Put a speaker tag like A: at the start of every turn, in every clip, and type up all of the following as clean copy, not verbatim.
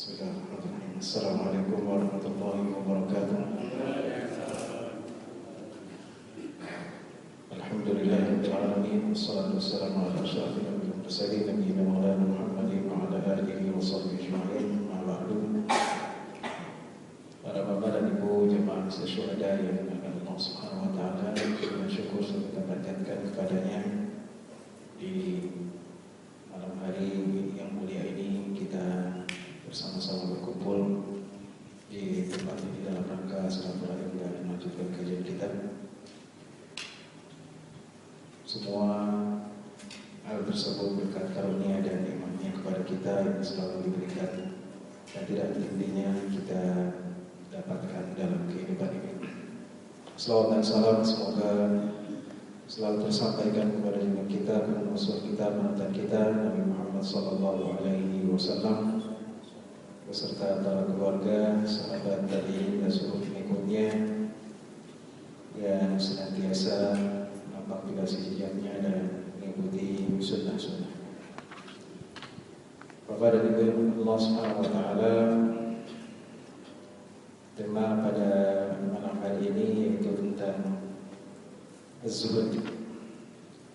A: Bismillahirrahmanirrahim. Assalamualaikum warahmatullahi wabarakatuh. Alhamdulillahirabbil alamin. Wassalatu wassalamu ala asyrafil anbiya'i wal mursalin nabiyina maulana Muhammadin wa ala alihi wa sahbihi ajma'in. Amma ba'du. Para bapak dan ibu jemaah syuhada yang dimuliakan Allah Subhanahu wa taala, dengan syukur kita panjatkan kepadanya di malam hari yang mulia ini kita bersama-sama berkumpul di tempat ini dalam rangka silaturahim dan melanjutkan kajian kita. Semua hal tersebut berkat karunia dan nikmatnya kepada kita yang selalu diberikan dan tidak henti-hentinya kita dapatkan dalam kehidupan ini. Salawat dan salam semoga selalu tersampaikan kepada junjungan kita, penulis kita, panutan kita, Nabi Muhammad SAW, beserta para keluarga, sahabat tabi'in dan seluruh pengikutnya yang senantiasa nampak pilasi jejaknya dan mengikuti sunnah-sunnah. Bapak dan Ibu Allah Subhanahu wa taala, tema pada malam hari ini yaitu tentang az-zuhud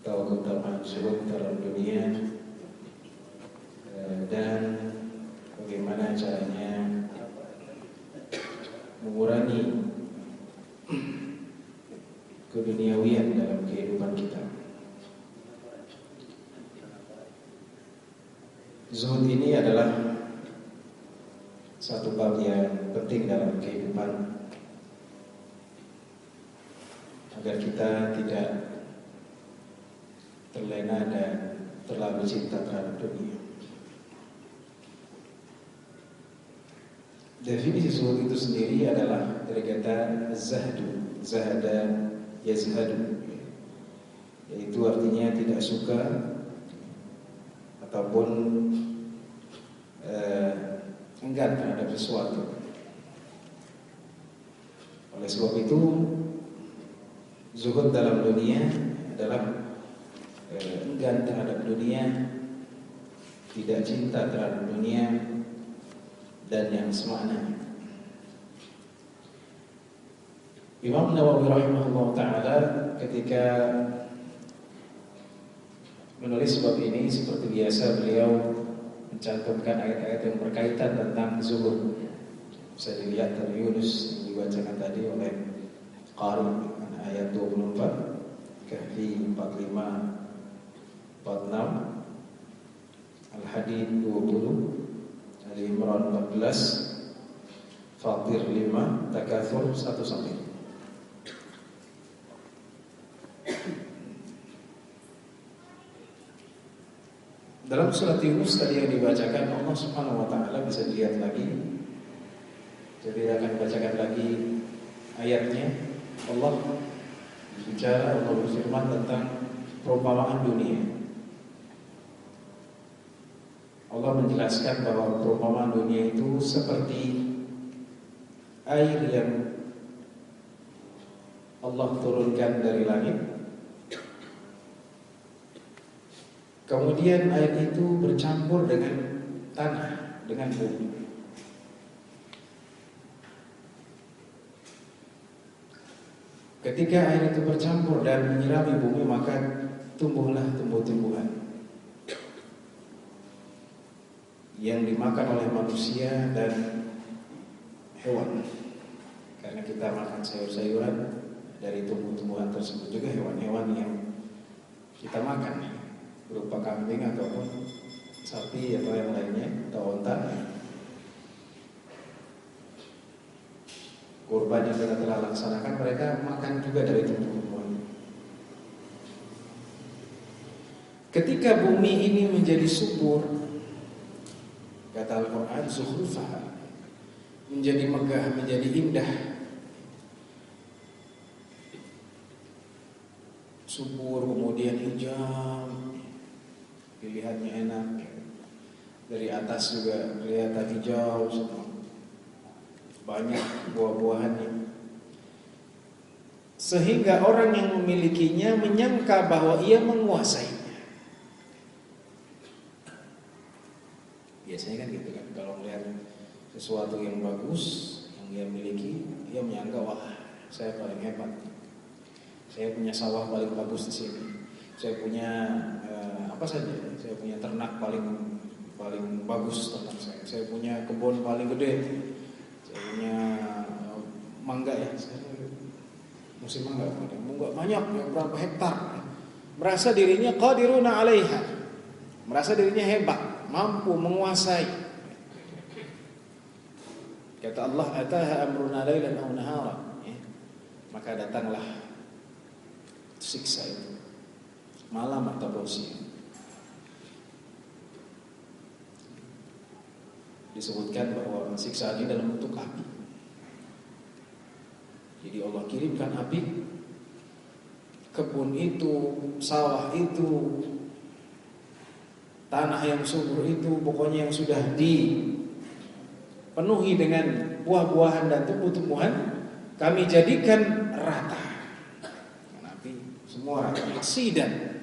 A: atau keutamaan zuhud dalam dunia dan bagaimana caranya mengurangi keduniawian dalam kehidupan kita. Zuhud ini adalah satu bab yang penting dalam kehidupan agar kita tidak terlena dan terlalu cinta terhadap dunia. Definisi zuhud itu sendiri adalah dari kata zahdu, zahada yazhadu, yaitu artinya tidak suka ataupun enggan terhadap sesuatu. Oleh sebab itu zuhud dalam dunia adalah enggan terhadap dunia, tidak cinta terhadap dunia dan yang semaknanya. Imam Nawawi rahimahullah ta'ala ketika menulis bab ini seperti biasa beliau mencantumkan ayat-ayat yang berkaitan tentang zuhud. Bisa dilihat dari Yunus yang dibacakan tadi oleh Qari, ayat 24, Kahfi 45, 46, Al-Hadid 20, Ali Imran 14, Fatir 5, Takatsur 1-5. Dalam surat Yunus tadi yang dibacakan Allah Subhanahu wa taala bisa dilihat lagi. Jadi akan bacakan lagi ayatnya. Allah bicara, Allah berfirman tentang perumpamaan dunia. Allah menjelaskan bahwa perumpamaan dunia itu seperti air yang Allah turunkan dari langit. Kemudian air itu bercampur dengan tanah, dengan bumi. Ketika air itu bercampur dan menyirami bumi, maka tumbuhlah tumbuh-tumbuhan yang dimakan oleh manusia dan hewan. Karena kita makan sayur-sayuran, dari tumbuh-tumbuhan tersebut juga hewan-hewan yang kita makan, berupa kambing ataupun sapi atau yang lainnya, atau unta. Kurban yang kita telah laksanakan, mereka makan juga dari tumbuh-tumbuhan. Ketika bumi ini menjadi subur, kata Al-Quran, zukhrufaha, menjadi megah, menjadi indah, subur, kemudian hijau, dilihatnya enak, dari atas juga kelihatan hijau, banyak buah-buahannya, sehingga orang yang memilikinya menyangka bahwa ia menguasainya. Biasanya kan gitu kan. Kalau melihat sesuatu yang bagus yang dia miliki, dia menyangka wah saya paling hebat, saya punya sawah paling bagus di sini, saya punya apa saja, saya punya ternak paling bagus ternak saya punya kebun paling gede, saya punya mangga ya, musim mangga banyak ya, berapa hektar, merasa dirinya qadiruna 'alaiha, merasa dirinya hebat, mampu menguasai. Kata Allah, ataha amruna lailan aw nahara, ya. Maka datanglah siksa itu, malam atau siang. Disebutkan bahwa siksaan ini dalam bentuk api. Jadi Allah kirimkan api, kebun itu, sawah itu, tanah yang subur itu, pokoknya yang sudah dipenuhi dengan buah-buahan dan tumbuh-tumbuhan, kami jadikan rata. Api semua rata, hasidan,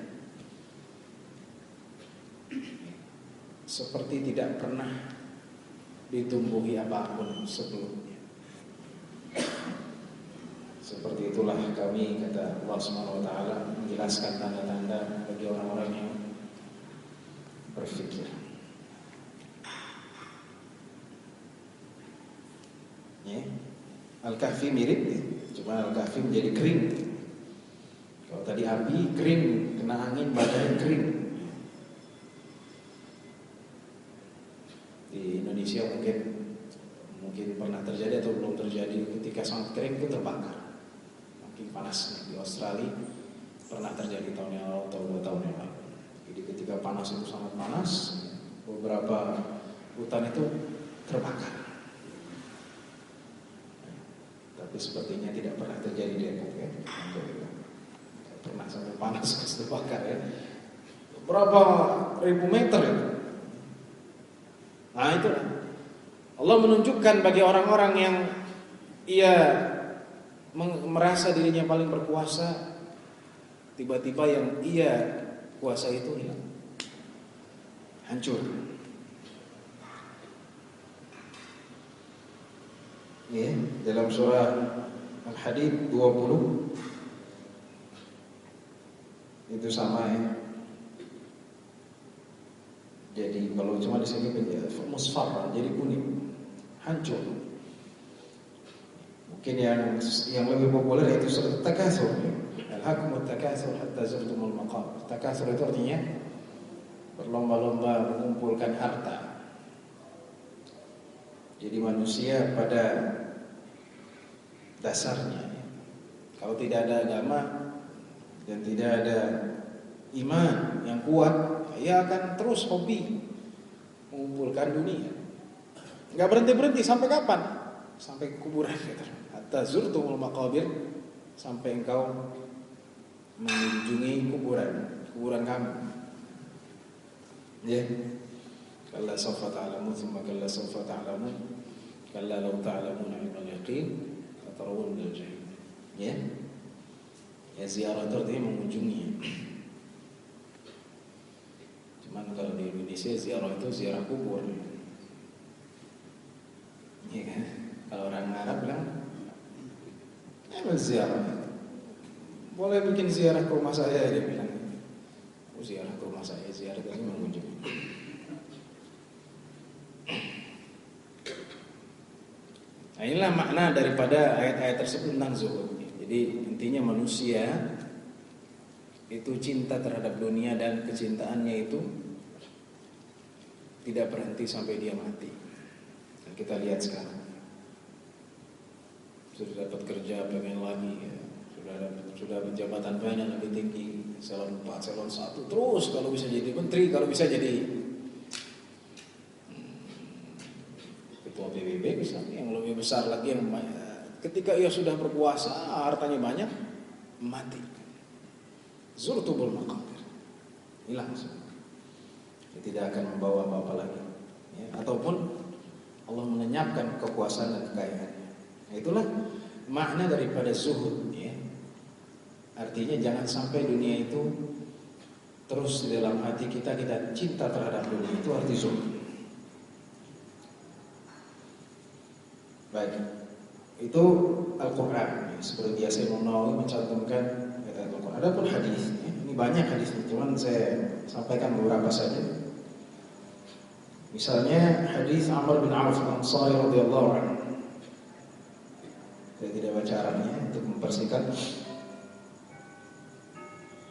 A: seperti tidak pernah ditumbuhi apapun sebelumnya. Seperti itulah kami, kata Allah Subhanahu wa taala, menjelaskan tanda-tanda bagi orang-orang yang berfikir. Ya. Al-Kahfi mirip ya. Cuma Al-Kahfi menjadi kering. Kalau tadi api kering, kena angin badannya kering. Di Indonesia mungkin pernah terjadi atau belum terjadi, ketika sangat kering itu terbakar. Mungkin panasnya. Di Australia pernah terjadi tahun yang lalu atau 2 tahun yang lalu. Jadi ketika panas itu sangat panas, beberapa hutan itu terbakar. Tapi sepertinya tidak pernah terjadi di Depok ya. Pernah sampai panas terus terbakar ya. Berapa ribu meter itu. Nah itu Allah menunjukkan bagi orang-orang yang ia merasa dirinya paling berkuasa, tiba-tiba yang ia kuasa itu hilang, hancur. Ya, dalam surah Al-Hadid 20 itu sama ya. Jadi kalau cuma di sini musfar, jadi kuning, hancur. Mungkin yang lebih populer itu surat Takatsur. Alhaakumut takatsur hatta zurtumul maqabir. Takatsur itu artinya berlomba-lomba mengumpulkan harta. Jadi manusia pada dasarnya, kalau tidak ada agama dan tidak ada iman yang kuat, ia akan terus hobi mengumpulkan dunia. Enggak berhenti-berhenti sampai kapan? Sampai ke kuburan gitu. Hatta zurtumul maqabir, sampai engkau mengunjungi kuburan kamu. Ya. Kalla sawfa ta'lamun thumma kalla sawfa ta'lamun kalla law ta'lamuna 'ilmal yaqin latarawunna al-jahim. Ya. Ya, ziarah itu artinya mengunjungi. Cuman kalau di Indonesia ziarah itu ziarah kubur. Iya kan? Kalau orang Arab bilang ziarah. Boleh bikin ziarah ke rumah saya, dia bilang. Ziarah ke rumah saya, ziarah itu mengunjungi. Nah, inilah makna daripada ayat-ayat tersebut tentang zuhud. Jadi intinya manusia itu cinta terhadap dunia dan kecintaannya itu tidak berhenti sampai dia mati. Dan kita lihat sekarang, sudah dapat kerja pengen lagi, ya. sudah jabatan banyak lebih tinggi, salon 4, salon 1, terus kalau bisa jadi menteri, kalau bisa jadi ketua PBB misalnya, yang lebih besar lagi, yang ketika ia sudah berkuasa, hartanya banyak, mati. Zurtumul maqabir, hilang semua. Dia tidak akan membawa apa-apa lagi, ya. Ataupun Allah melenyapkan kekuasaan dan kekayaannya. Nah, itulah makna daripada zuhud, ya. Artinya jangan sampai dunia itu terus di dalam hati kita cinta terhadap dunia, itu arti zuhud. Baik, itu Al-Quran. Seperti biasa Imam Nawawi mencantumkan ayat Al-Quran. Adapun hadis, ini banyak hadisnya, cuman saya sampaikan beberapa saja. Misalnya hadis Amr bin Auf Al-Ansari radhiyallahu anhu. Saya tidak baca Arabnya untuk mempersingkat.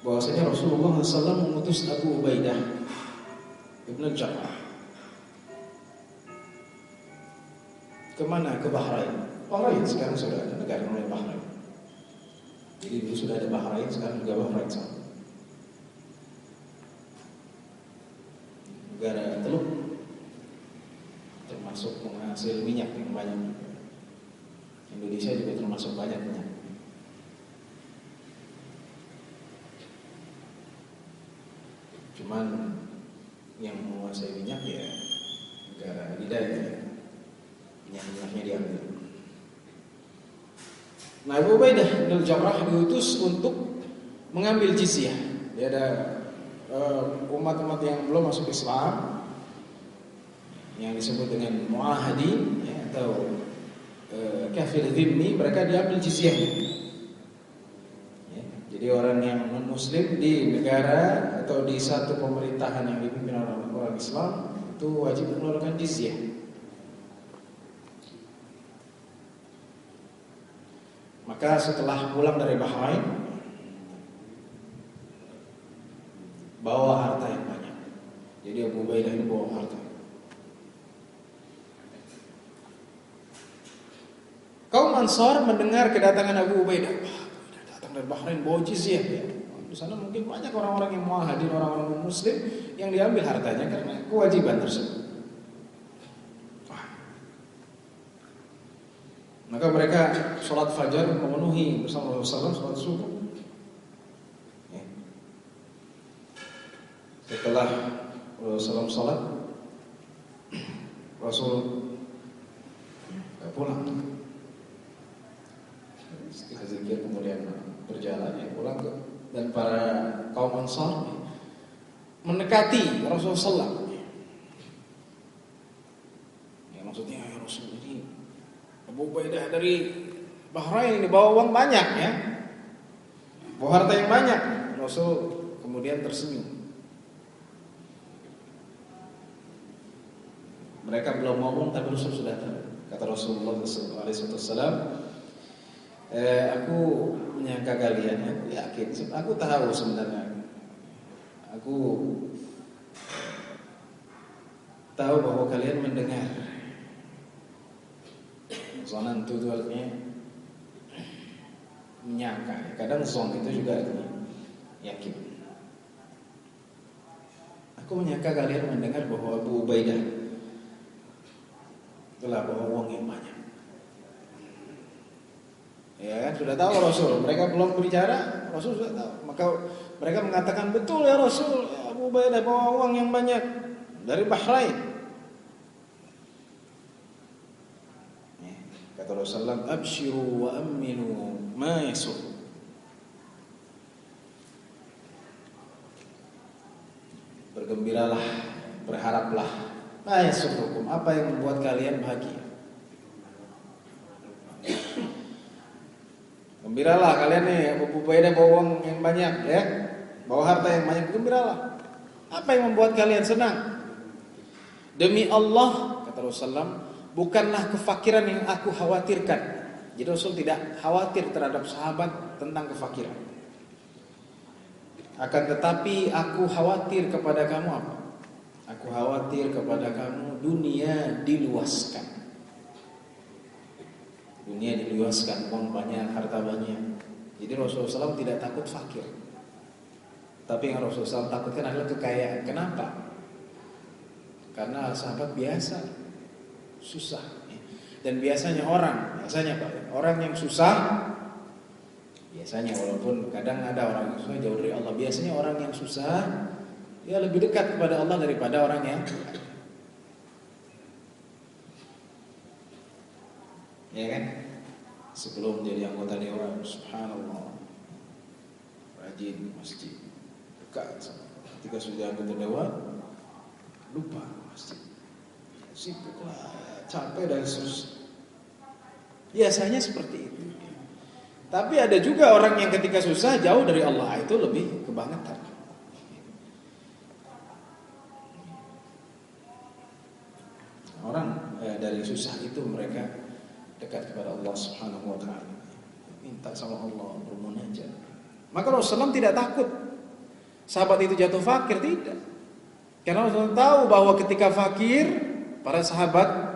A: Bahwasanya Rasulullah SAW mengutus Abu Ubaidah Ibn Jarrah kemana? Ke Bahrain. Bahrain sekarang sudah ada negara namanya Bahrain. Jadi dulu sudah ada Bahrain, sekarang juga Bahrain sama. Negara Teluk, termasuk penghasil minyak yang banyak. Indonesia juga termasuk banyak minyak. Cuman yang menguasai minyak ya negara adidaya ya. Minyak-minyaknya diambil. Nah, Abu Ubaidah bin Jarrah diutus untuk mengambil jizyah. Dia ada umat-umat yang belum masuk Islam yang disebut dengan muahadin ya, atau kafir dhimmi, mereka diambil jizyahnya. Ya, jadi orang yang non-muslim di negara atau di satu pemerintahan yang dipimpin oleh orang Islam itu wajib mengeluarkan jizyah. Maka setelah pulang dari Bahrain, bawa harta yang banyak. Jadi Abu Ubaidah ini bawa harta. Kaum Ansar mendengar kedatangan Abu Ubaidah. Datang dari Bahrain bawa jizyah ya. Di sana mungkin banyak orang-orang yang muahadin, orang-orang muslim yang diambil hartanya karena kewajiban tersebut. Maka mereka sholat fajar memenuhi bersama Rasulullah SAW sholat subuh. Ya. Setelah Rasulullah sholat, Rasul pulang. Setelah zikir kemudian berjalan ya pulang ke, dan para kaum Ansar mendekati Rasulullah SAW. Ya maksudnya ya Rasul ini Abu Ubaidah dari Bahrain ini bawa uang banyak ya, bawa harta yang banyak. Rasul kemudian tersenyum. Mereka belum ngomong tapi Rasul sudah tahu. Kata Rasulullah SAW, aku menyangka kalian, aku yakin, aku tahu sebenarnya, aku tahu bahwa kalian mendengar. Zonan itu artinya menyangka. Kadang zon itu juga artinya yakin. Aku menyangka kalian mendengar bahwa Abu Ubaidah telah bawa uang yang banyak. Ya kan, sudah tahu Rasul. Mereka belum berbicara, Rasul sudah tahu. Maka mereka mengatakan, betul ya Rasul, Abu Ubaidah bawa uang yang banyak dari Bahrain. Kata Rasulullah, abshiru wa aminu ma yasur. Bergembiralah, berharaplah, ma yasurukum, apa yang membuat kalian bahagia. Gembiralah kalian nih, Abu Ubaidah bawa uang yang banyak ya, bawa harta yang banyak, gembiralah. Apa yang membuat kalian senang? Demi Allah, kata Rasulullah, bukanlah kefakiran yang aku khawatirkan. Jadi Rasul tidak khawatir terhadap sahabat tentang kefakiran. Akan tetapi aku khawatir kepada kamu apa? Aku khawatir kepada kamu dunia diluaskan. Dunia diluaskan, uang banyak, harta banyak. Jadi Rasulullah SAW tidak takut fakir. Tapi yang Rasulullah SAW takutkan adalah kekayaan. Kenapa? Karena sahabat biasa susah. Dan biasanya orang yang susah, biasanya walaupun kadang ada orang yang susah jauh dari Allah, biasanya orang yang susah dia lebih dekat kepada Allah daripada orang yang ya kan? Sebelum jadi anggota dewan, subhanallah, rajin masjid, dekat sama. Ketika sudah anggota dewan, lupa masjid, sibuk lah, capek dan susah.
B: Biasanya seperti itu. Tapi ada juga orang yang ketika susah jauh dari Allah, itu lebih kebangetan. Orang dari susah itu mereka dekat kepada Allah Subhanahu wa taala. Minta sama Allah, bermunajat. Maka Rasulullah SAW tidak takut sahabat itu jatuh fakir, tidak. Karena Rasulullah tahu bahwa ketika fakir, para sahabat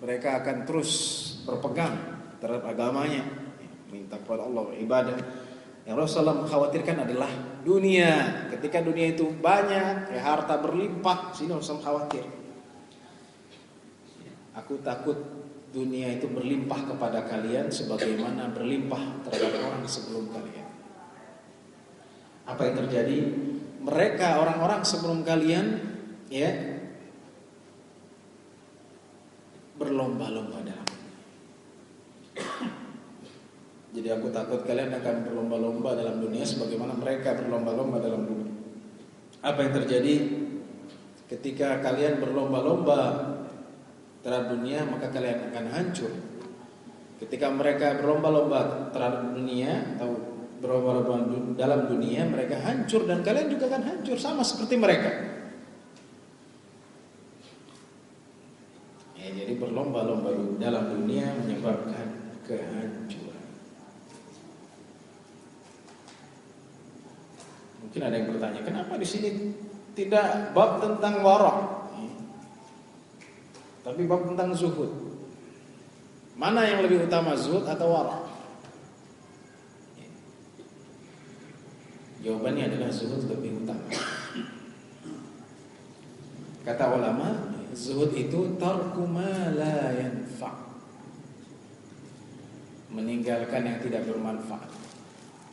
B: mereka akan terus berpegang terhadap agamanya, minta kepada Allah, beribadah. Yang Rasulullah khawatirkan adalah dunia. Ketika dunia itu banyak, harta berlimpah, sini Rasulullah khawatir. Aku takut dunia itu berlimpah kepada kalian sebagaimana berlimpah terhadap orang sebelum kalian. Apa yang terjadi? Mereka orang-orang sebelum kalian berlomba-lomba dalam. Jadi aku takut kalian akan berlomba-lomba dalam dunia sebagaimana mereka berlomba-lomba dalam dunia. Apa yang terjadi? Ketika kalian berlomba-lomba terhadap dunia, maka kalian akan hancur. Ketika mereka berlomba-lomba terhadap dunia atau berlomba-lomba dalam dunia, mereka hancur dan kalian juga akan hancur sama seperti mereka. Jadi berlomba-lomba dalam dunia menyebabkan kehancuran. Mungkin ada yang bertanya, kenapa di sini tidak bab tentang wara', tapi bab tentang zuhud? Mana yang lebih utama, zuhud atau wara'? Jawabannya adalah zuhud lebih utama. Kata ulama, zuhud itu tarku ma la yanfa', meninggalkan yang tidak bermanfaat.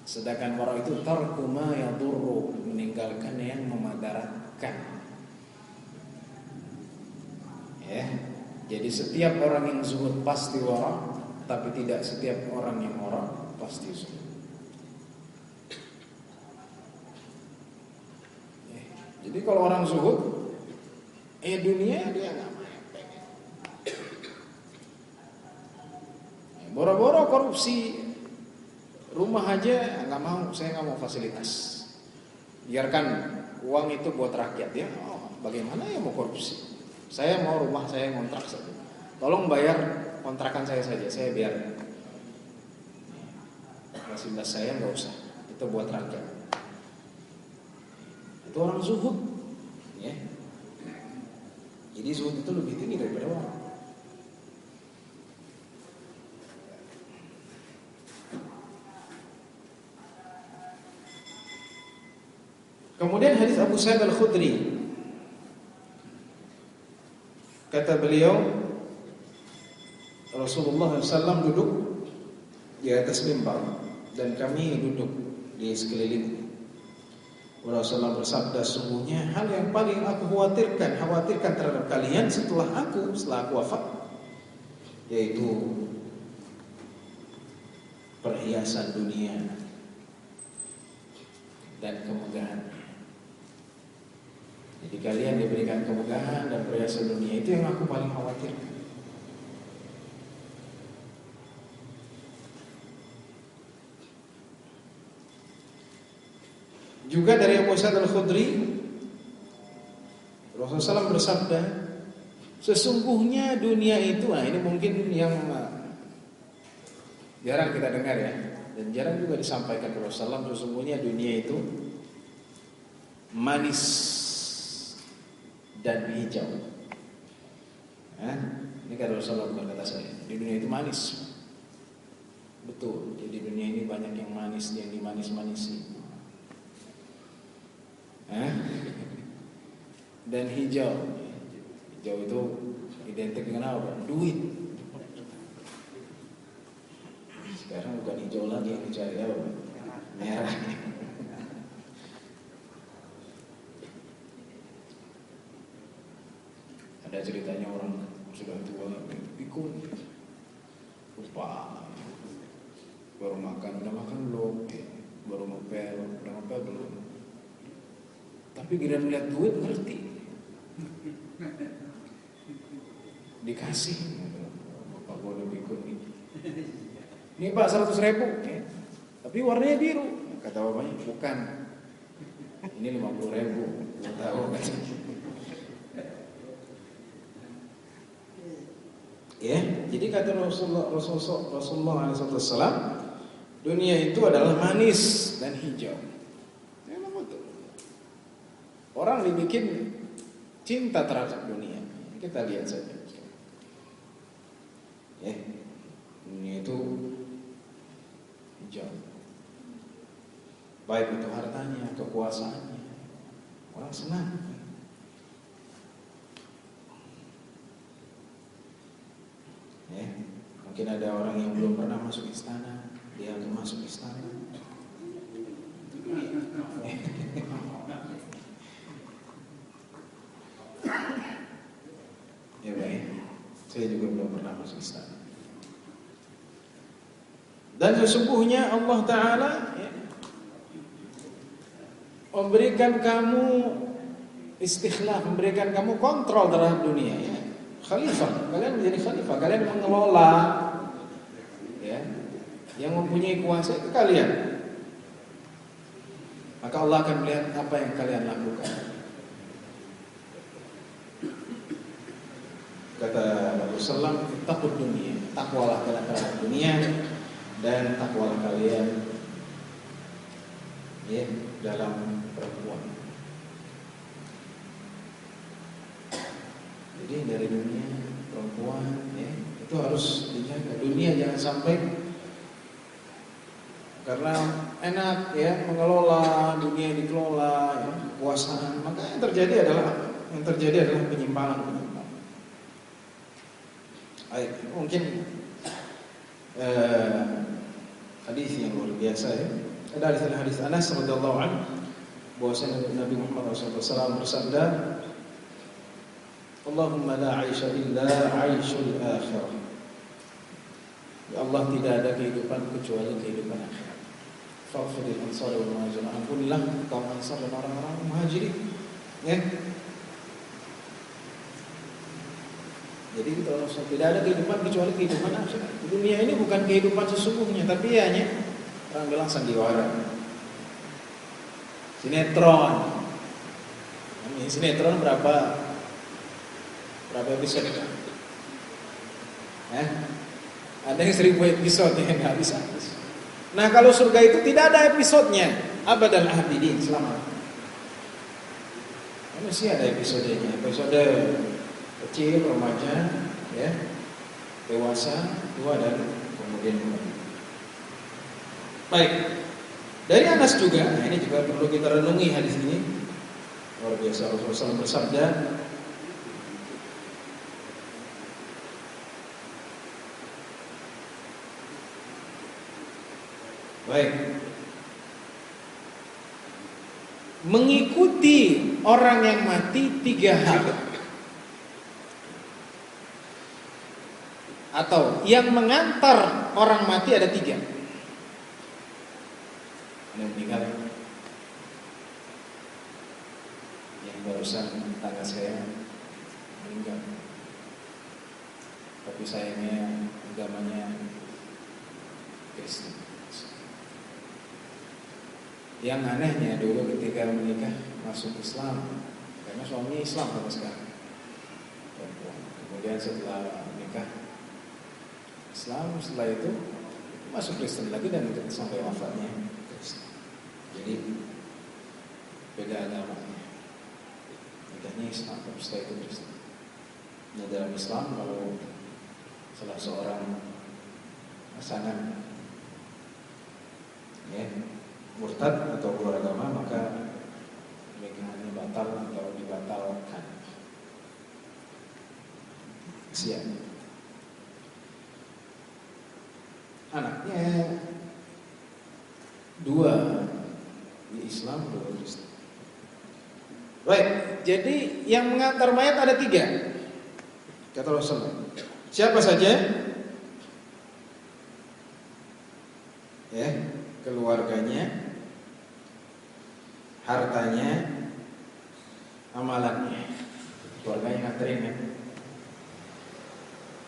B: Sedangkan wara' itu tarku ma yadurru, meninggalkan yang memadaratkan. Jadi setiap orang yang zuhud pasti wara', tapi tidak setiap orang yang wara' pasti zuhud. Jadi kalau orang zuhud, dunia dia nggak pengen. Boro-boro korupsi rumah aja nggak mau, saya nggak mau fasilitas. Biarkan uang itu buat rakyat ya. Bagaimana ya mau korupsi? Saya mau rumah saya ngontrak saja. Tolong bayar kontrakan saya saja, saya biar. Fasilitas saya nggak usah, itu buat rakyat. Itu orang zuhud, ya. Jadi zuhud itu lebih tinggi daripada wara'. Kemudian hadis Abu Sa'id Al-Khudri, kata beliau, Rasulullah SAW duduk di atas mimbar dan kami duduk di sekeliling. Rasulullah bersabda, sungguhnya hal yang paling aku khawatirkan terhadap kalian setelah aku wafat, yaitu perhiasan dunia dan kemegahan. Jadi kalian diberikan kemegahan dan perhiasan dunia, itu yang aku paling khawatirkan. Juga dari Abu Sa'id Al-Khudri, Rasulullah SAW bersabda, sesungguhnya dunia itu, ini mungkin yang jarang kita dengar ya, dan jarang juga disampaikan ke Rasulullah SAW, sesungguhnya dunia itu manis dan hijau. Ini kata Rasulullah, bukan kata saya. Di dunia itu manis, betul. Jadi dunia ini banyak yang manis, yang dimanis-manisi. Dan hijau itu identik dengan apa? Duit. Sekarang bukan hijau lagi yang dicari, apa? Merah. Ada ceritanya orang sudah tua pikun, lupa, baru makan, udah makan belum? Baru ngepel, udah ngepel belum? Tapi giliran lihat duit ngerti. Dikasih. Ini Pak 100.000, ya. Tapi warnanya biru. Kata bapaknya, bukan. Ini 50.000. Nggak tahu kan? Ya, jadi kata Rasulullah SAW, dunia itu adalah manis dan hijau. Memang betul. Orang dibikin cinta terhadap dunia. Kita lihat saja. Ya, dunia itu hijau. Baik itu hartanya, kekuasaannya. Orang senang. Ya, mungkin ada orang yang belum pernah masuk istana, dia akan masuk istana. Ya baik, saya juga belum pernah masuk istana. Dan sesungguhnya Allah Ta'ala memberikan kamu istikhlaf, memberikan kamu kontrol terhadap dunia, ya. Khalifah, kalian menjadi khalifah, kalian mengelola, ya, yang mempunyai kuasa itu kalian. Maka Allah akan melihat apa yang kalian lakukan. Kata Rasulullah, takut dunia, takwalah kalian terhadap dunia dan takwalah kalian, ya, dalam perempuan. Jadi dari dunia, perempuan, ya, itu harus dijaga. Dunia jangan sampai karena enak, ya, mengelola dunia, dikelola, ya, kekuasaan, maka yang terjadi adalah penyimpangan. Mungkin hadis yang luar biasa, ya. Ada hadis Anas radhiyallahu anhu bahwasanya Nabi Muhammad SAW bersabda, Allahumma la 'aisha illa 'aishul akhirah. Ya Allah, tidak ada kehidupan kecuali kehidupan akhirat. Fa'fidil ansar wal muhajirin. Ampunilah kaum Ansar dan orang-orang Muhajirin. Ya. Jadi kalau tidak ada kehidupan kecuali kehidupan akhirat. Dunia ini bukan kehidupan sesungguhnya, tapi hanya orang bilang sandiwara. Sinetron. Ini sinetron berapa episode? Ada yang 1000 episode yang nggak habis-habis. Nah, kalau surga itu tidak ada episodenya, abadal abidin, selama. Mesti ada episodenya. Episode kecil, remaja, ya, dewasa, tua, dan kemudian kembali. Baik. Dari Anas juga, nah ini juga perlu kita renungi hadis ini. Luar biasa, Rasulullah SAW bersabda, baik, mengikuti orang yang mati 3 hal, atau yang mengantar orang mati ada 3. Yang meninggal, yang barusan tetangga saya meninggal, tapi sayangnya agamanya Kristen. Yang anehnya dulu ketika menikah masuk Islam, karena suaminya Islam sama sekali. Kemudian setelah menikah Islam, setelah itu masuk Kristen lagi dan sampai wafatnya Kristen. Jadi beda agamanya. Nikahnya Islam, setelah itu Kristen. Nah, dalam Islam kalau salah seorang pasangan, ya, murtad atau keluar agama, maka pernikahannya batal atau dibatalkan. Kesian. Anaknya 2 di Islam, 2 Kristen. Baik, jadi yang mengantar mayat ada 3. Kata Rasulullah. Siapa saja? Ya, keluarganya, hartanya, amalannya. Keluarganya nganterin, ya.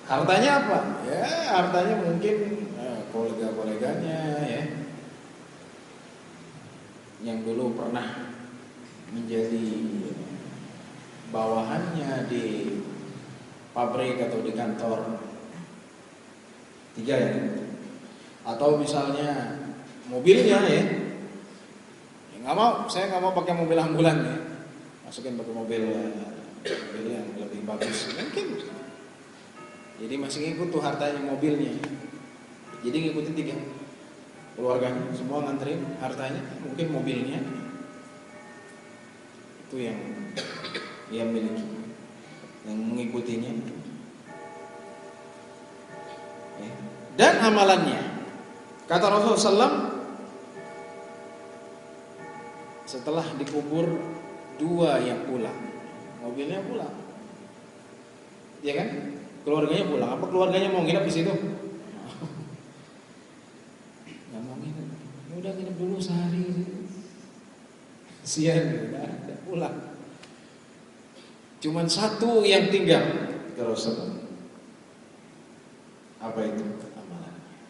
B: Hartanya apa? Ya, hartanya mungkin kolega-koleganya ya, yang dulu pernah menjadi bawahannya di pabrik atau di kantor. 3 ya. Atau misalnya mobilnya ya, saya nggak mau pakai mobil ambulan ya, masukin pakai mobil yang lebih bagus mungkin. Jadi masih ngikut tuh hartanya mobilnya. Jadi ngikutin 3 keluarganya, semua nganterin hartanya, mungkin mobilnya itu yang dia miliki, yang mengikutinya. Ya. Dan amalannya, kata Rasulullah SAW, setelah dikubur 2 yang pulang, mobilnya pulang, ya kan? Keluarganya pulang. Apa keluarganya mau nginep di situ? Nggak mau nginep. Udah nginep dulu sehari. Sian, udah pulang. Cuman 1 yang tinggal. Terus apa itu? Amalannya.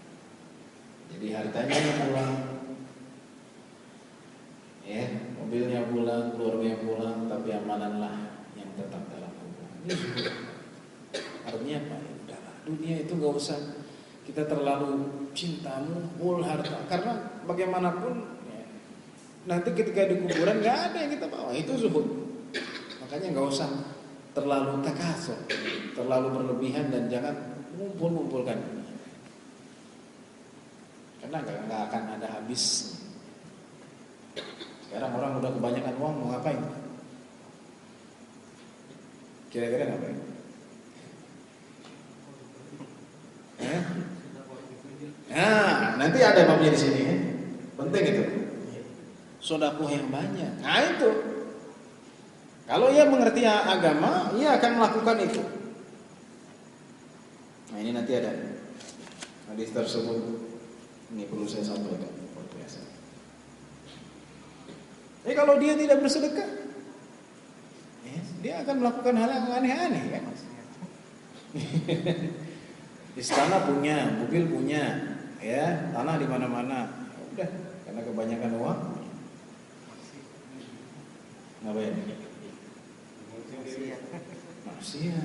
B: Jadi hartanya pulang, ya, mobilnya pulang, keluarganya pulang, tapi amalanlah yang tetap dalam kubur. Artinya apa? Ya udahlah, dunia itu gak usah kita terlalu cinta ngumpul harta, karena bagaimanapun ya, nanti ketika di kuburan gak ada yang kita bawa. Itu zuhud. Makanya gak usah terlalu takasur, terlalu berlebihan, dan jangan ngumpulkan, karena gak akan ada habis. Sekarang orang udah kebanyakan uang, mau ngapain? Kira-kira ngapain? Nah, nanti ada babnya di sini ya. Penting itu. Sedekah yang banyak. Nah itu. Kalau ia mengerti agama, ia akan melakukan itu. Nah ini nanti ada hadis tersebut. Ini perlu saya sampaikan. Biasa. Kalau dia tidak bersedekah, dia akan melakukan hal yang aneh-aneh kan. Istana punya, mobil punya, ya, tanah di mana-mana. Udah, karena kebanyakan uang. Ngapain? Maksiat.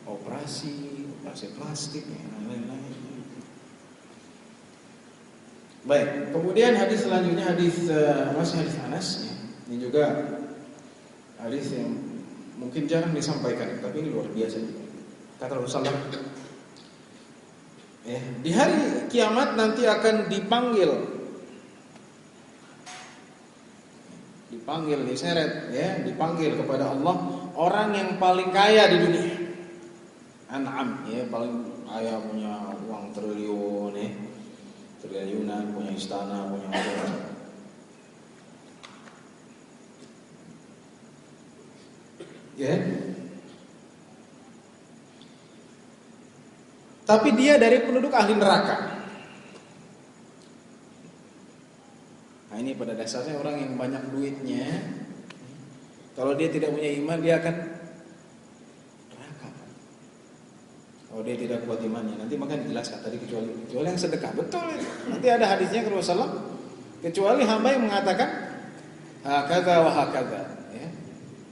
B: Operasi plastik, dan lain-lain. Baik, kemudian hadis selanjutnya masih hadis Anas. Ini juga hadis yang mungkin jarang disampaikan, tapi ini luar biasa. Kata Rasulullah, di hari kiamat nanti akan diseret, dipanggil kepada Allah orang yang paling kaya di dunia. An'am, paling kaya, punya uang triliunan, punya istana, punya mobil. Tapi dia dari penduduk ahli neraka. Nah ini pada dasarnya orang yang banyak duitnya, kalau dia tidak punya iman, dia akan neraka. Kalau dia tidak kuat imannya, nanti maka dijelaskan tadi kecuali yang sedekah. Betul. Nanti ada hadisnya ke Rasulullah, kecuali hamba yang mengatakan hakadha wa hakadha.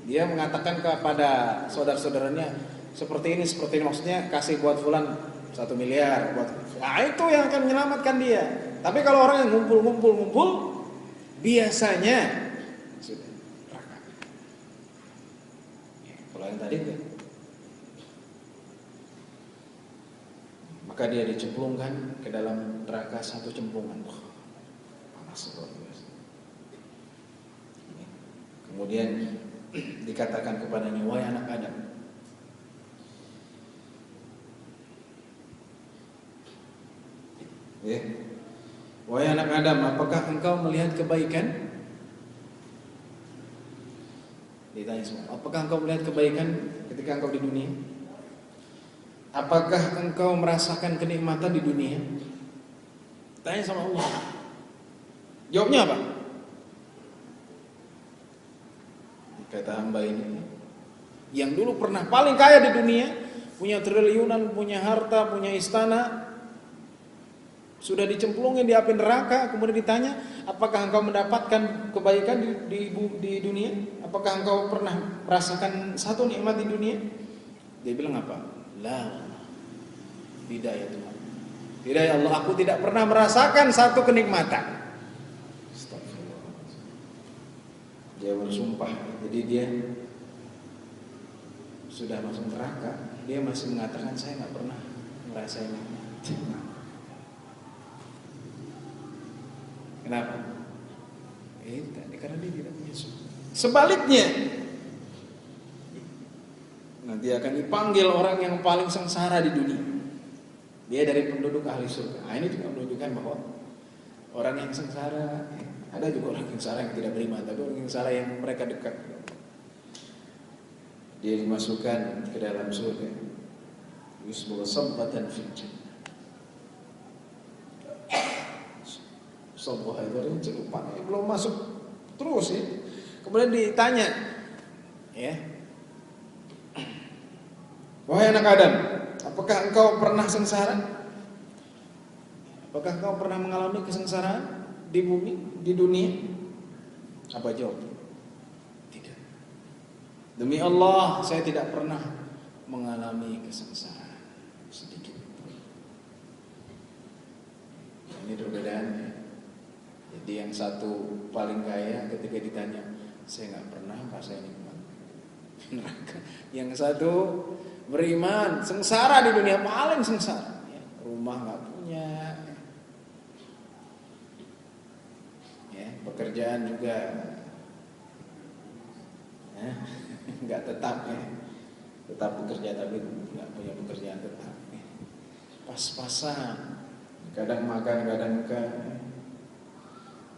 B: Dia mengatakan kepada saudara-saudaranya seperti ini, maksudnya kasih buat fulan 1 miliar buat. Nah itu yang akan menyelamatkan dia. Tapi kalau orang yang ngumpul, biasanya sudah neraka. Kalau yang tadi enggak, maka dia dicemplungkan ke dalam neraka 1 cemplungan. Panas luar biasa. Kemudian dikatakan kepadanya, wahai anak Adam, wahai anak Adam, apakah engkau melihat kebaikan? Ditanya semua, apakah engkau melihat kebaikan ketika engkau di dunia? Apakah engkau merasakan kenikmatan di dunia? Tanya sama Allah. Jawabnya apa? Kata hamba ini, yang dulu pernah paling kaya di dunia, punya triliunan, punya harta, punya istana, sudah dicemplungin di api neraka, kemudian ditanya, apakah engkau mendapatkan kebaikan di dunia? Apakah engkau pernah merasakan satu nikmat di dunia? Dia bilang apa? La, tidak ya Tuhan. Tidak ya Allah, aku tidak pernah merasakan satu kenikmatan. Astagfirullah. Dia bersumpah, jadi dia sudah masuk neraka, dia masih mengatakan saya nggak pernah ngerasain nikmat. Kenapa? Karena dia tidak punya syukur. Sebaliknya, nanti akan dipanggil orang yang paling sengsara di dunia. Dia dari penduduk ahli surga. Nah, ini juga menunjukkan bahwa orang yang sengsara, ada juga orang yang sengsara yang tidak beriman, tapi orang yang sengsara yang mereka dekat, dia dimasukkan ke dalam surga. Yusbul sabbatan fil jannah. Sebuah itu celupan, belum masuk terus ya. Kemudian ditanya, ya, wahai anak Adam, apakah engkau pernah sengsara? Apakah engkau pernah mengalami kesengsaraan di bumi, di dunia? Apa jawab? Tidak. Demi Allah, saya tidak pernah mengalami kesengsaraan sedikit pun. Ini perbedaannya. Jadi yang satu paling kaya ketika ditanya, saya nggak pernah ngerasain nikmat neraka. Yang satu beriman, sengsara di dunia, paling sengsara. Ya, rumah nggak punya, ya, pekerjaan juga nggak tetap ya, tetap bekerja tapi nggak punya pekerjaan tetap. Ya. Pas-pasan, kadang makan, kadang enggak.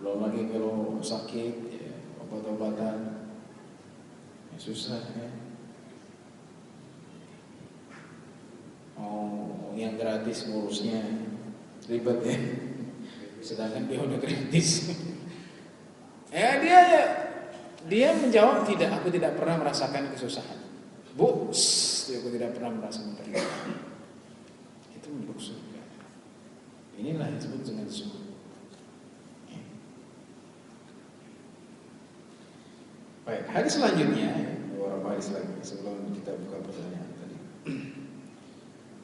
B: Belum lagi kalau sakit, ya, obat-obatan ya, susah ya. Oh, yang gratis ngurusnya ribet ya. Sedangkan dia udah gratis. Dia menjawab, tidak, aku tidak pernah merasakan kesusahan. Bu, aku tidak pernah merasakan penderitaan. Itu menurut surga. Inilah yang disebut dengan surga. Baik, hadis selanjutnya, beberapa hadis lagi sebelum kita buka pertanyaan tadi.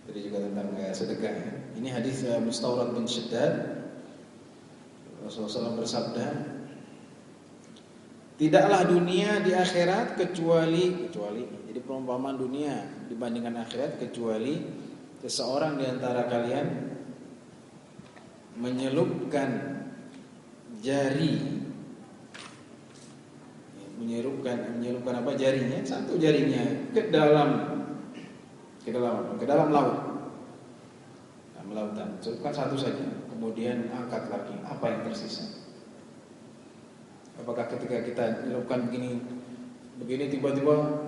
B: Tadi juga tentang sedekah. Ini hadis Mustawrad bin Shaddad. Rasulullah SAW bersabda, tidaklah dunia di akhirat kecuali jadi perumpamaan dunia dibandingkan akhirat kecuali seseorang di antara kalian menyelupkan jarinya, satu jarinya ke dalam laut, dalam lautan, celupkan satu saja, kemudian angkat lagi, apa yang tersisa? Apakah ketika kita celupkan begini tiba-tiba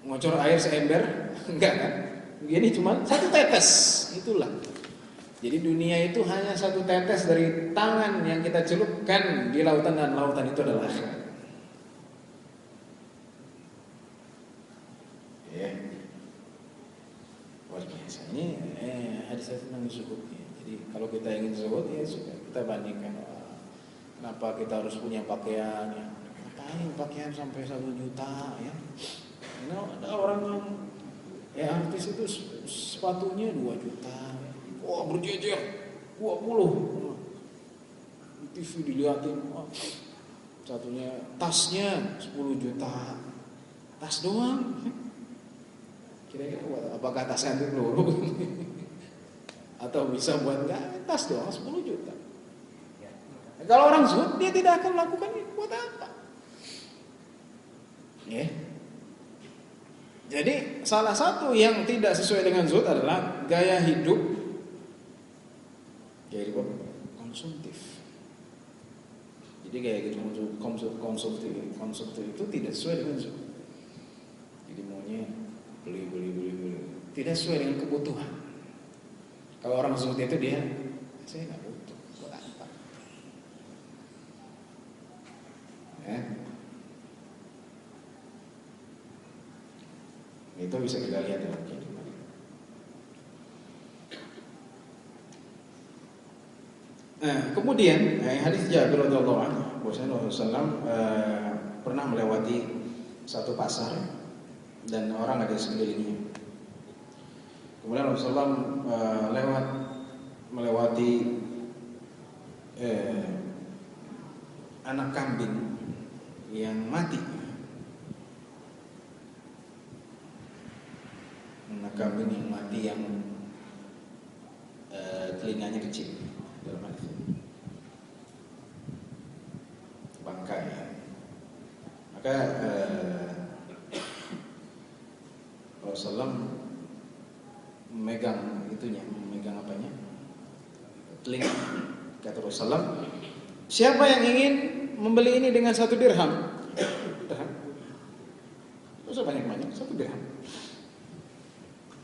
B: ngocor air seember? Enggak kan? Begini cuma satu tetes, itulah. Jadi dunia itu hanya satu tetes dari tangan yang kita celupkan di lautan, dan lautan itu adalah akhirat. Ini hadis tentang zuhud. Jadi kalau kita ingin zuhud, ya sudah, kita bandingkan. Kenapa kita harus punya pakaian? Ya, ngapain pakaian sampai 1 juta? Ya, ada orang yang artis itu sepatunya 2 juta. Wah, berjejer 20. Di TV dilihatin, satunya tasnya 10 juta. Tas doang. Kira-kira apakah tas antik peluru? Atau bisa buat tas doang 10 juta. Kalau orang zuhud, dia tidak akan melakukan itu. Buat apa? Ya. Jadi salah satu yang tidak sesuai dengan zuhud adalah gaya hidup konsumtif. Jadi gaya hidup konsumtif itu tidak sesuai dengan zuhud. Jadi maunya beli. Tidak sesuai dengan kebutuhan. Kalau orang zuhud itu dia, saya nggak butuh, buat apa? Itu bisa kita lihat dalam kehidupan. Nah, kemudian hadis Jabir radhiyallahu anhu, bahwasanya Rasulullah pernah melewati satu pasar dan orang ada di sekelilingnya. Kemudian Rasulullah melewati anak kambing yang mati. Anak kambing yang mati yang telinganya kecil dalam hadis ini. Bangkai. Maka Rasulullah memegang apanya? Telinga. Kata Rasulullah, siapa yang ingin membeli ini dengan 1 dirham? Dirham. Tidak usah banyak-banyak, 1 dirham.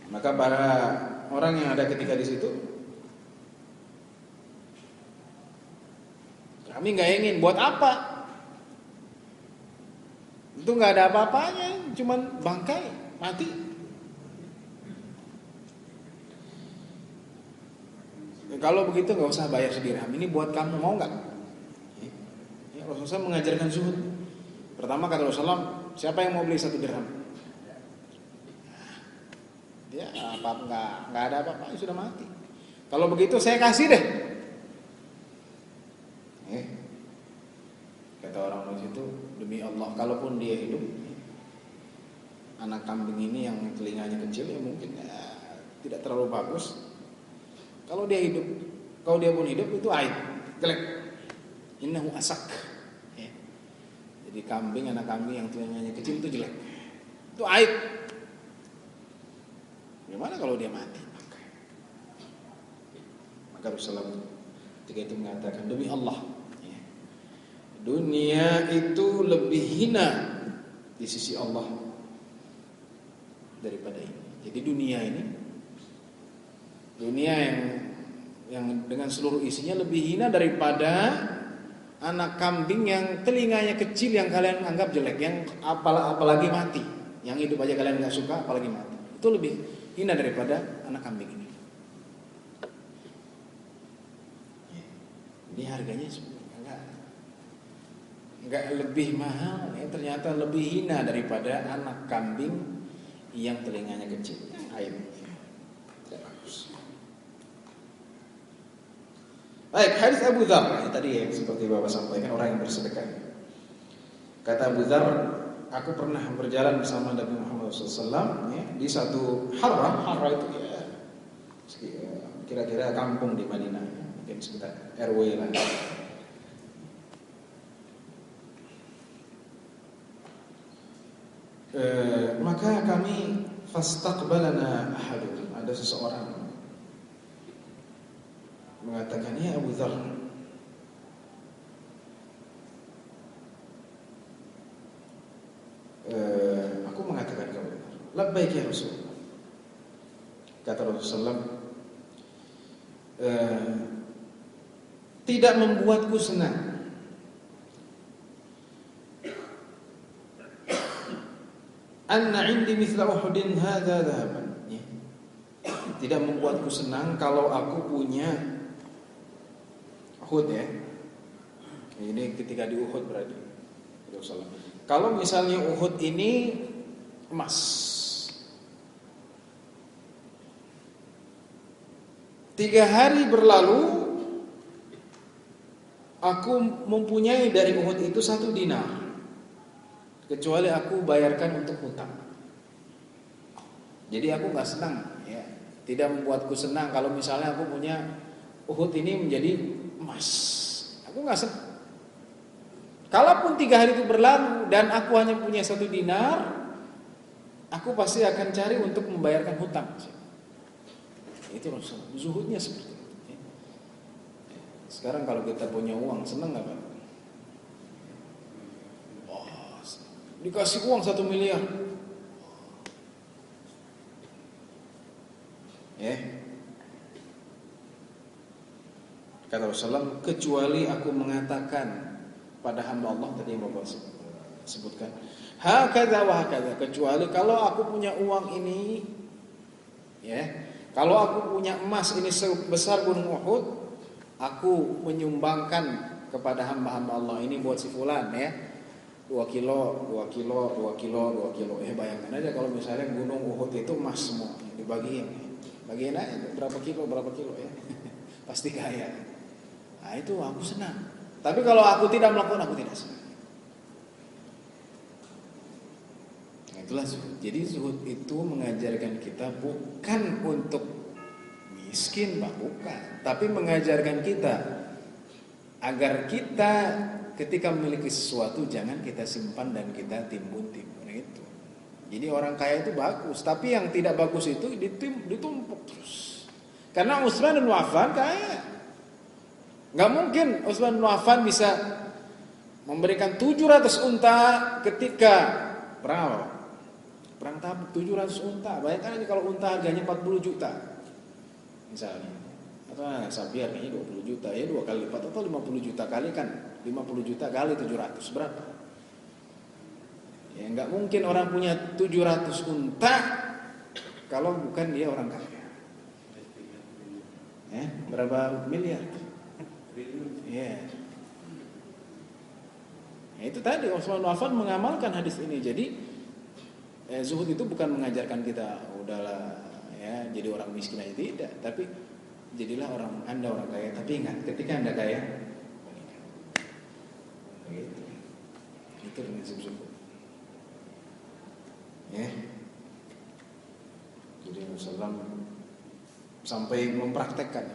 B: Maka para orang yang ada ketika di situ, kami nggak ingin, buat apa? Itu nggak ada apa-apanya, cuman bangkai mati. Kalau begitu nggak usah bayar sedirham. Ini buat kamu, mau nggak? Ya, Rasulullah mengajarkan zuhud. Pertama kata Rasulullah, siapa yang mau beli 1 dirham? Ya nggak ada apa-apa, sudah mati. Kalau begitu saya kasih deh. Kata orang di situ, demi Allah, kalaupun dia hidup, anak kambing ini yang telinganya kecil ya mungkin tidak terlalu bagus. Kalau dia pun hidup itu aib, jelek. Innahu asak. Ya. Jadi anak kambing yang telinganya kecil itu jelek. Itu aib. Gimana kalau dia mati? Maka Rasulullah ketika itu mengatakan, demi Allah, ya, dunia itu lebih hina di sisi Allah daripada ini. Jadi dunia yang dengan seluruh isinya lebih hina daripada anak kambing yang telinganya kecil yang kalian anggap jelek, yang apalagi mati. Yang hidup aja kalian nggak suka, apalagi mati. Itu lebih hina daripada anak kambing ini. Ini harganya enggak lebih mahal, ya, ternyata lebih hina daripada anak kambing yang telinganya kecil. Aib. Tidak bagus. Baik, hadis Abu Dzar tadi yang seperti Bapak sampaikan, orang yang bersedekah. Kata Abu Dzar, aku pernah berjalan bersama Nabi Muhammad SAW ya, di satu harra itu ya, kira-kira kampung di Madinah, ya, mungkin sekitar RW lah. Maka kami fastaqbalana ahadun, ada seseorang mengatakan, ya Abu Dzar, aku mengatakan kepada Abu Dzar, labbaik ya Rasulullah. Kata Rasulullah, tidak membuatku senang anna indi mithla Uhudin hadza dhahaban. Tidak membuatku senang kalau aku punya Uhud, ya. Ini ketika di Uhud berarti. Kalau misalnya Uhud ini emas, tiga hari berlalu aku mempunyai dari Uhud itu 1 dinar, kecuali aku bayarkan untuk hutang. Jadi aku nggak senang, ya. Tidak membuatku senang kalau misalnya aku punya Uhud ini menjadi emas. Aku nggak senang. Kalaupun 3 hari itu berlalu dan aku hanya punya 1 dinar, aku pasti akan cari untuk membayarkan hutang. Itu Rasulullah, zuhudnya seperti itu. Sekarang kalau kita punya uang, senang nggak Pak? Oh, dikasih uang 1 miliar. Kata Rasulullah, kecuali aku mengatakan pada hamba Allah tadi yang Bapak sebut, sebutkan. Hakadza wa hakadza, kecuali kalau aku punya uang ini, ya, kalau aku punya emas ini sebesar gunung Uhud, aku menyumbangkan kepada hamba-hamba Allah ini buat si fulan, ya. 2 kilo. Ya, bayangkan aja kalau misalnya gunung Uhud itu emas semua, dibagiin aja berapa kilo ya. Pasti kaya. Nah, itu aku senang. Tapi kalau aku tidak melakukan, aku tidak senang. Nah, itulah zuhud. Jadi zuhud itu mengajarkan kita bukan untuk miskin, Pak, bukan. Tapi mengajarkan kita agar kita ketika memiliki sesuatu jangan kita simpan dan kita timbun-timbun itu. Jadi orang kaya itu bagus, tapi yang tidak bagus itu ditumpuk terus. Karena Utsman bin Affan kaya. Nggak mungkin Utsman bin Affan bisa memberikan 700 unta ketika perang Tabuk. 700 unta. Bayangkan aja kalau unta harganya 40 juta. Misalnya. Atau sapiar kayaknya 20 juta, ya 2 kali lipat atau 50 juta kali kan 50 juta kali 700 berapa? Ya nggak mungkin orang punya 700 unta kalau bukan dia orang kaya. Berapa miliar? Ya. Nah, itu tadi Utsman bin Affan mengamalkan hadis ini. Jadi zuhud itu bukan mengajarkan kita udahlah ya jadi orang miskin aja, tidak, tapi jadilah Anda orang kaya. Tapi ingat, ketika Anda kaya, itu dengan zuhud. Ya. Jadi Rasulullah sampai mempraktekkan,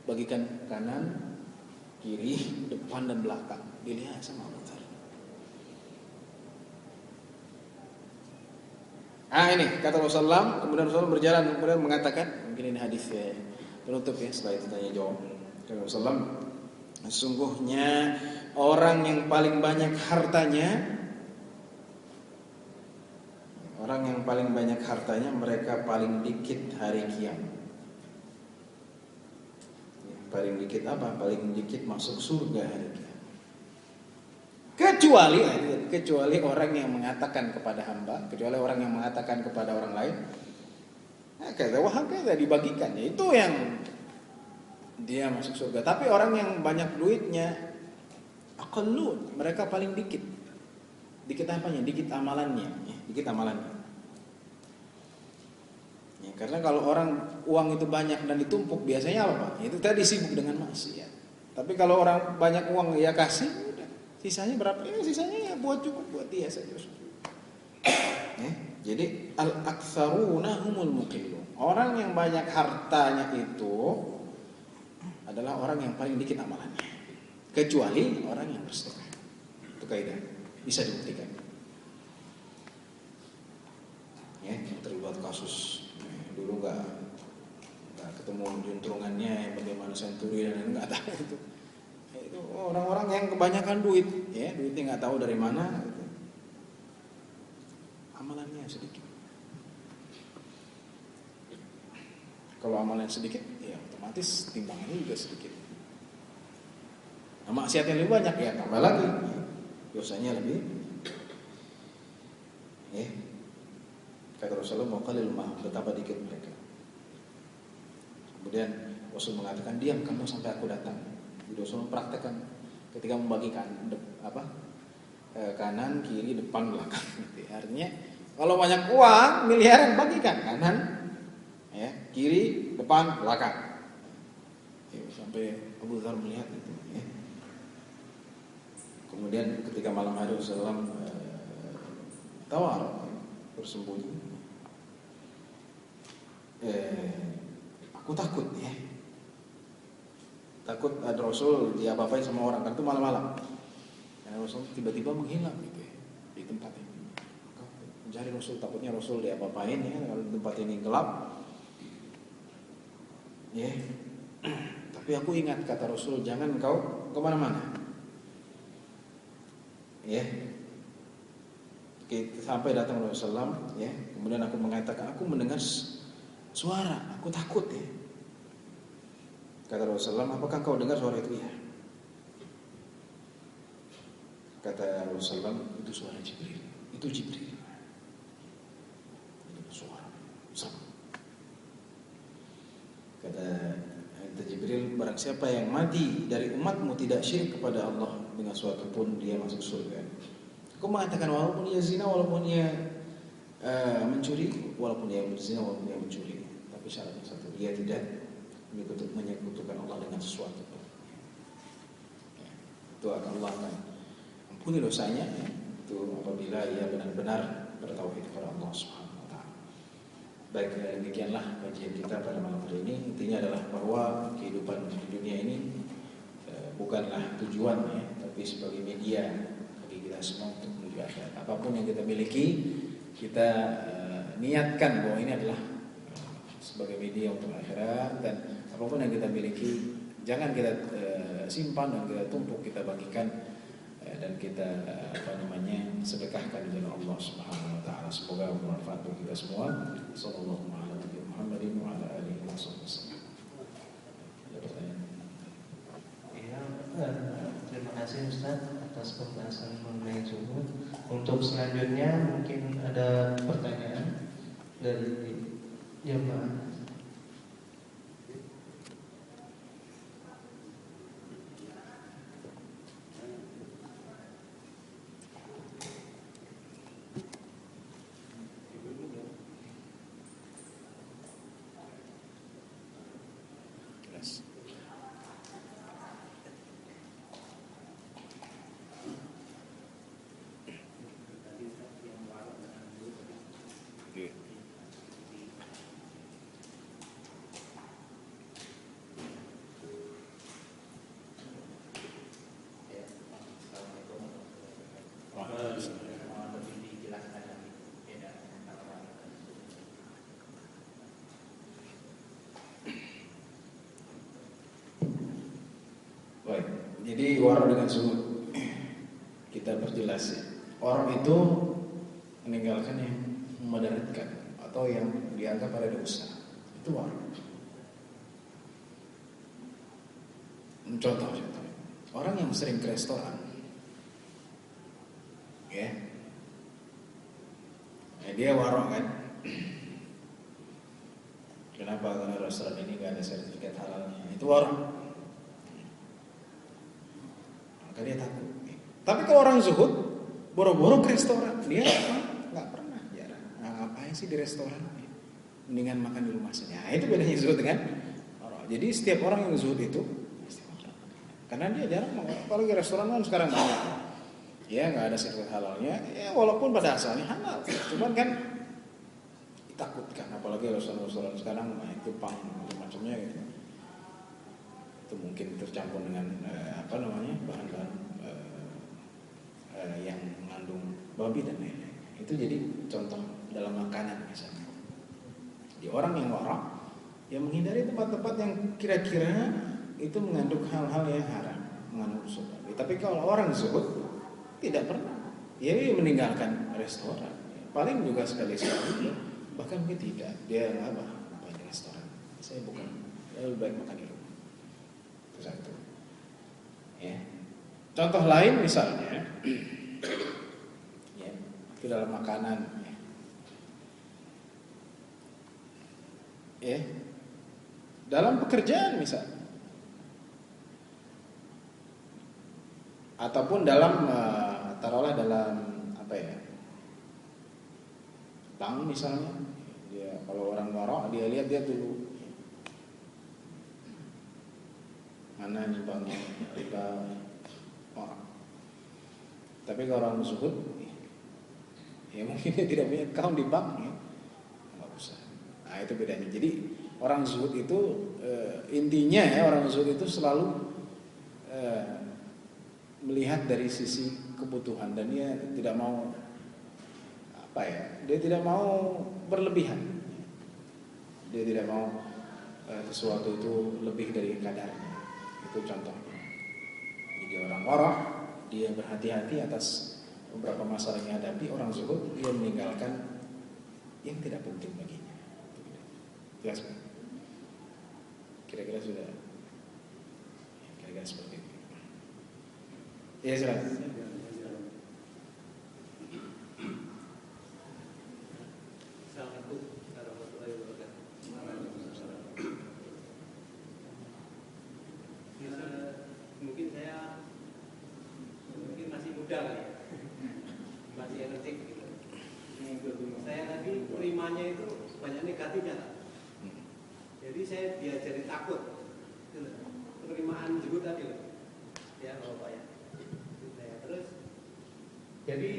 B: bagikan kanan, kiri, depan dan belakang. Dilihat sama Abu Dzar. Ini kata Rasulullah, kemudian Rasulullah berjalan, kemudian mengatakan, mungkin ini hadis penutup ya, setelah itu tanya jawab. Kata Rasulullah, sesungguhnya orang yang paling banyak hartanya, mereka paling dikit hari kiamat. Paling dikit apa? Paling dikit masuk surga hari kiamat. Kecuali orang yang mengatakan kepada hamba, kecuali orang yang mengatakan kepada orang lain, kata dibagikan, ya itu yang dia masuk surga. Tapi orang yang banyak duitnya, aqallun, mereka paling dikit. Dikit apanya? Dikit amalannya. Ya, karena kalau orang uang itu banyak dan ditumpuk, biasanya apa, Pak? Itu tadi sibuk dengan maksiat. Tapi kalau orang banyak uang, ya kasih, udah. Sisanya berapa? Ya sisanya ya buat cukup buat dia saja. Ya, jadi al-aktsaruna humul muqillun. Orang yang banyak hartanya itu adalah orang yang paling dikit amalannya. Kecuali orang yang bersedekah. Itu kaidah, bisa dibuktikan. Ya, terlibat kasus dulu nggak ketemu juntrungannya bagaimana senturi dan nggak tahu itu orang-orang yang kebanyakan duit, ya duitnya nggak tahu dari mana, gitu. Amalannya sedikit. Kalau amalannya sedikit, ya otomatis timbangannya juga sedikit. Nah, maksiatnya lebih banyak, ya tambah lagi, dosanya lebih. Ya. Kata Rasulullah, qalil ma, betapa dikit mereka. Kemudian Rasul mengatakan, diam kamu sampai aku datang. Jadi Rasul mempraktekkan ketika membagikan kanan, kiri, depan, belakang. Artinya kalau banyak uang miliaran, bagikan kanan, ya, kiri, depan, belakang. Ya, sampai Abu Dzar melihat itu. Ya. Kemudian ketika malam hari Rasulullah tawar, bersembunyi. Aku takut, ya. Takut ada Rasul diapa-apain sama orang, kan itu malam-malam. Ya, Rasul tiba-tiba menghilang gitu ya, di tempat ini. Mencari Rasul, takutnya Rasul diapa-apain ya, kalau tempat ini gelap. Ya. Tapi aku ingat kata Rasul, jangan kau kemana-mana. Ya. Sampai datang Rasulullah, ya. Kemudian aku mengatakan, aku mendengar suara, aku takut, ya. Kata Rasulullah, apakah kau dengar suara itu? Ya. Kata Rasulullah, itu suara Jibril. Itu Jibril. Itu suara sama. Kata Jibril, barang siapa yang mati dari umatmu tidak syirik kepada Allah dengan suatu pun, dia masuk surga. Aku mengatakan walaupun ia zina, walaupun ia mencuri, walaupun dia berzina, walaupun dia mencuri, tapi syaratnya satu, dia tidak menyekutukan Allah dengan sesuatu. Itu akan Allah akan ampuni dosanya, itu apabila ia benar-benar bertauhid kepada Allah Subhanahu wa taala. Baik, demikianlah kajian kita pada malam hari ini. Intinya adalah bahwa kehidupan di dunia ini bukanlah tujuan ya, tapi sebagai media bagi kita semua untuk menuju akhirat. Apapun yang kita miliki, kita niatkan bahwa ini adalah sebagai media untuk akhirat, dan apapun yang kita miliki jangan kita simpan dan kita tumpuk, kita bagikan dan kita sedekahkan di jalan Allah Subhanahu wa taala. Semoga bermanfaat bagi kita semua. Sallallahu alaihi Muhammadin wa ala alihi wasallam. Ada pertanyaan?
C: Iya, terima kasih Ustaz atas pembahasan mengenai zuhud. Untuk selanjutnya mungkin ada pertanyaan dari jemaah.
B: Baik, jadi warok dengan zuhud kita perjelas ya. Warok itu meninggalkan yang memudaratkan atau yang dianggap ada dosa. Itu warok. Contoh. Orang yang sering ke restoran, ya, dia warok kan. Kenapa? Karena restoran ini gak ada sertifikat halalnya. Itu warok. Maka dia takut. Tapi kalau orang zuhud, boro-boro ke restoran, dia nggak pernah jarang. Nah, ngapain sih di restoran? Mendingan makan di rumah saja. Nah, itu bedanya zuhud dengan orang. Jadi setiap orang yang zuhud itu, karena dia jarang mau. Apalagi restoran kan sekarang banyak. Ya nggak ada sertifikat halalnya. Ya walaupun pada asalnya halal, cuman kan ditakutkan. Apalagi restoran-restoran sekarang, nah itu pang macam-macamnya gitu. Itu mungkin tercampur dengan bahan-bahan yang mengandung babi dan lain-lain. Itu jadi contoh dalam makanan misalnya. Di orang yang warak, yang menghindari tempat-tempat yang kira-kira itu mengandung hal-hal yang haram, mengandung unsur babi. Tapi kalau orang zuhud tidak pernah, dia meninggalkan restoran. Paling juga sekali-sekali, bahkan mungkin tidak. Dia apa di restoran? Saya bukan, lebih baik makan di rumah. Itu satu. Ya. Contoh lain misalnya, ya, itu dalam makanan, ya, dalam pekerjaan misalnya, ataupun dalam taruhlah dalam bank misalnya, dia kalau orang warok dia lihat dia dulu mana nih banknya riba orang. Tapi kalau orang zuhud, ya mungkin dia tidak punya account di bank, ya nggak usah. Nah itu bedanya. Jadi orang zuhud itu intinya ya, orang zuhud itu selalu melihat dari sisi kebutuhan, dan dia tidak mau dia tidak mau berlebihan. Dia tidak mau sesuatu itu lebih dari kadarnya. Itu contohnya. Jadi orang warok, dia berhati-hati atas beberapa masalah yang dihadapi. Orang zuhud, dia meninggalkan yang tidak penting baginya. Jelas kan? Kira-kira sudah. Kira-kira seperti itu. Ya silakan.
D: saya diajari takut. Penerimaan zuhud tadi loh. Ya, Bapak ya. Terus jadi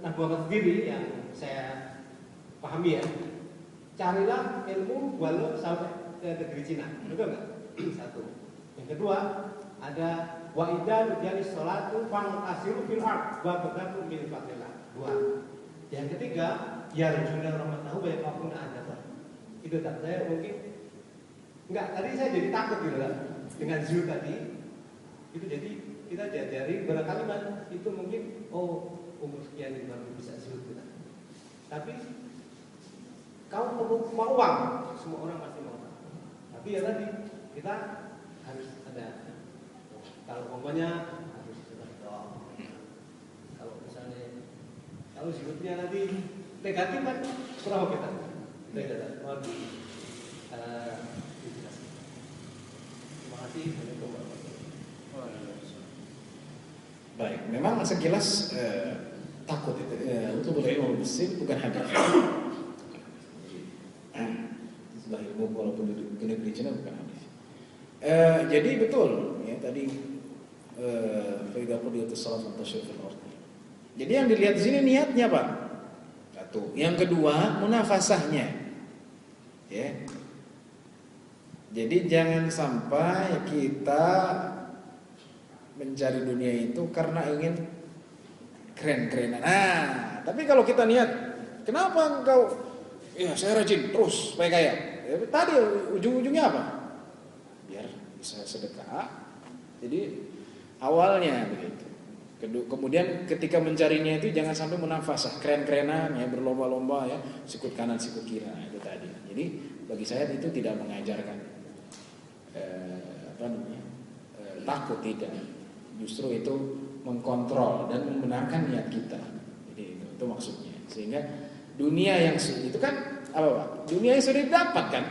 D: Nabi Muhammad sendiri yang saya pahami ya, carilah ilmu walau sampai ke negeri Cina, betul nggak? Satu. Yang kedua ada wa idza nudiyalis sholatu fantasiru fil ard wa badakum min fadlillah. Dua. Yang ketiga yarjuna rahmatahu wa yaqafuna adabah. Itu tak saya mungkin enggak, tadi saya jadi takut gitu kan dengan zuhud tadi. Itu jadi kita diajari berkalimat itu mungkin umur sekian ini baru bisa zuhud kita. Tapi kau mau uang, semua orang pasti mau uang. Tapi ya tadi kita harus ada, kalau umpamanya harus berdoa. Kalau misalnya kalau zuhudnya nanti negatif kan kurang kita. Tidak. Terima kasih.
B: Baik, memang sekilas takut itu untuk ilmu mesin bukan hadis. Setelah ilmu walaupun di Cina bukan hadis. Jadi betul ya tadi faidah qudiyatu shalat fantashiru fil ardh. Jadi yang dilihat di sini niatnya Pak. Satu. Yang kedua munafasahnya. Ya. Jadi jangan sampai kita mencari dunia itu karena ingin keren-kerenan. Tapi kalau kita niat, kenapa engkau? Ya saya rajin terus supaya kaya. Ya, tadi ujung-ujungnya apa? Biar bisa sedekah. Jadi awalnya begitu. Kemudian ketika mencarinya itu jangan sampai munafasah, keren-kerenan ya, berlomba-lomba ya, sikut kanan sikut kiri itu tadi. Jadi bagi saya itu tidak mengajarkan takut, tidak. Justru itu mengkontrol dan membenarkan niat kita. Jadi itu maksudnya. Sehingga dunia yang itu kan apa Pak? Dunia yang sudah didapat kan?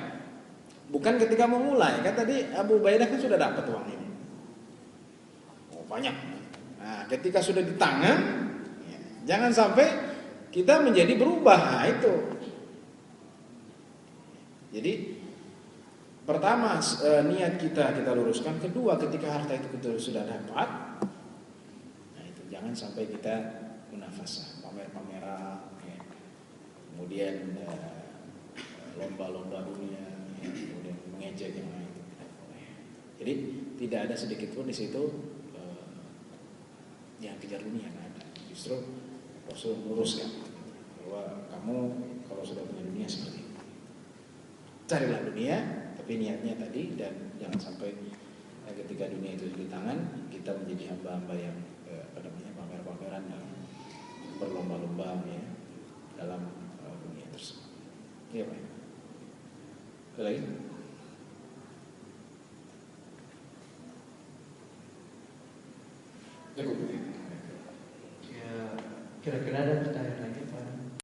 B: Bukan ketika memulai. Kan tadi Abu Ubaidah kan sudah dapat uang ini. Banyak. Nah, ketika sudah di tangan, ya, jangan sampai kita menjadi berubah. Nah, itu. Jadi pertama niat kita luruskan. Kedua ketika harta itu kita sudah dapat, nah itu jangan sampai kita munafasah, pamer-pameran, ya. Kemudian lomba-lomba dunia, ya. Kemudian mengejek yang lain. Jadi tidak ada sedikit pun di situ yang kejar dunia, nggak ada. Justru Rasul meluruskan bahwa kamu kalau sudah punya dunia seperti itu, carilah dunia. Tapi niatnya tadi, dan jangan sampai ketika dunia itu di tangan kita menjadi hamba-hamba yang pamer-pameran dan berlomba-lomba ya dalam dunia tersebut. Iya Pak. Ada lagi?
C: Ya, kira-kira ada pertanyaan